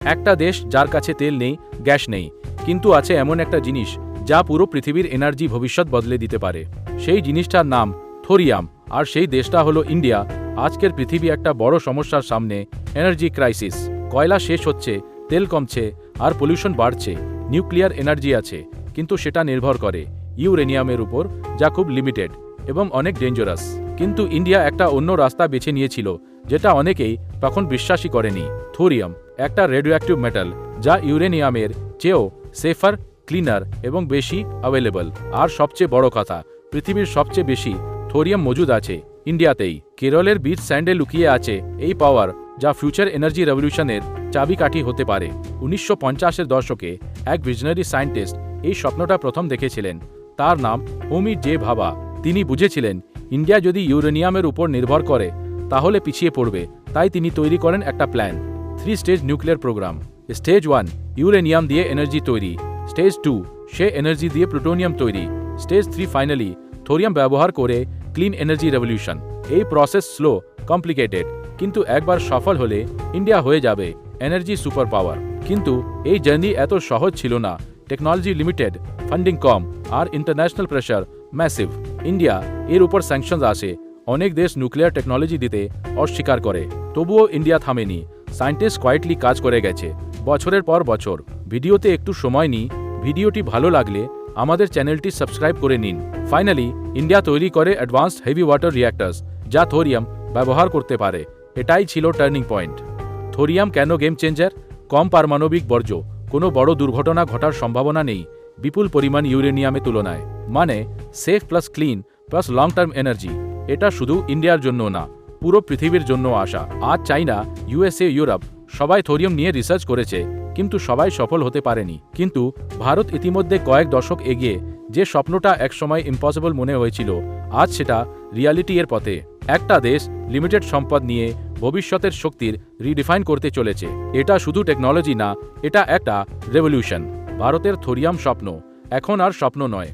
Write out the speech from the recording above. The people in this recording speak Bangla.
একটা দেশ যার কাছে তেল নেই, গ্যাস নেই, কিন্তু আছে এমন একটা জিনিস যা পুরো পৃথিবীর এনার্জি ভবিষ্যৎ বদলে দিতে পারে। সেই জিনিসটার নাম থোরিয়াম, আর সেই দেশটা হলো ইন্ডিয়া। আজকের পৃথিবী একটা বড় সমস্যার সামনে, এনার্জি ক্রাইসিস। কয়লা শেষ হচ্ছে, তেল কমছে, আর পলিউশন বাড়ছে। নিউক্লিয়ার এনার্জি আছে, কিন্তু সেটা নির্ভর করে ইউরেনিয়ামের উপর, যা খুব লিমিটেড এবং অনেক ডেঞ্জারাস। কিন্তু ইন্ডিয়া একটা অন্য রাস্তা বেছে নিয়েছিল, যেটা অনেকেই তখন বিশ্বাসই করেনি। থোরিয়াম একটা রেডিওঅ্যাক্টিভ মেটাল, যা ইউরেনিয়ামের চেয়েও সেফার, ক্লিনার এবং বেশি অ্যাভেলেবল। আর সবচেয়ে বড় কথা, পৃথিবীর সবচেয়ে বেশি থোরিয়াম মজুদ আছে ইন্ডিয়াতেই। কেরলের বিচ স্যান্ডে লুকিয়ে আছে এই পাওয়ার, যা ফিউচার এনার্জি রেভলিউশনের চাবিকাঠি হতে পারে। 1950-এর দশকে এক ভিশনারি সায়েন্টিস্ট এই স্বপ্নটা প্রথম দেখেছিলেন। তার নাম হোমি জে ভাবা। তিনি বুঝেছিলেন ইন্ডিয়া যদি ইউরেনিয়ামের উপর নির্ভর করে তাহলে পিছিয়ে পড়বে। তাই তিনি তৈরি করেন একটা plan, 3 stage nuclear programme. Stage 1 uranium দিয়ে এনার্জি তৈরি, স্টেজ 2 সে এনার্জি দিয়ে প্লুটোনিয়াম তৈরি, স্টেজ 3 ফাইনালি থোরিয়াম ব্যবহার করে ক্লিন এনার্জি রেভলিউশন। এই প্রসেস স্লো, কমপ্লিকেটেড, কিন্তু একবার সফল হলে ইন্ডিয়া হয়ে যাবে এনার্জি সুপার পাওয়ার। কিন্তু এই জার্নি এত সহজ ছিল না। টেকনোলজি লিমিটেড, ফান্ডিং কম, আর ইন্টারন্যাশনাল প্রেশার ম্যাসিভ। ইন্ডিয়া এর উপর স্যাংশনস আসে, অনেক দেশ নিউক্লিয়ার টেকনোলজি দিতে অস্বীকার করে। তবুও ইন্ডিয়া থামেনি। সায়েন্টিস্ট কোয়াইটলি কাজ করে গেছে বছরের পর বছর। ভিডিওতে একটু সময় নিই। ভিডিওটি ভালো লাগলে আমাদের চ্যানেলটি সাবস্ক্রাইব করে নিন। ফাইনালি ইন্ডিয়া তৈরি করে অ্যাডভান্সড হেভি ওয়াটার রিঅ্যাক্টরস, যা থোরিয়াম ব্যবহার করতে পারে। এটাই ছিল টার্নিং পয়েন্ট। থোরিয়াম কেন গেম চেঞ্জার? কম পারমাণবিক বর্জ্য, কোনো বড় দুর্ঘটনা ঘটার সম্ভাবনা নেই বিপুল পরিমাণ ইউরেনিয়ামের তুলনায়। মানে safe plus clean plus long term energy. এটা শুধু ইন্ডিয়ার জন্য না, পুরো পৃথিবীর জন্য আশা। আজ চাইনা, ইউএসএ, ইউরোপ সবাই থোরিয়াম নিয়ে রিসার্চ করেছে, কিন্তু সবাই সফল হতে পারেনি। কিন্তু ভারত ইতিমধ্যে কয়েক দশক এগিয়ে। যে স্বপ্নটা একসময় ইম্পসিবল মনে হয়েছিল, আজ সেটা রিয়ালিটি এর পথে। একটা দেশ লিমিটেড সম্পদ নিয়ে ভবিষ্যতের শক্তির রিডিফাইন করতে চলেছে। এটা শুধু টেকনোলজি না, এটা একটা রেভলিউশন। ভারতের থোরিয়াম স্বপ্ন এখন আর স্বপ্ন নয়,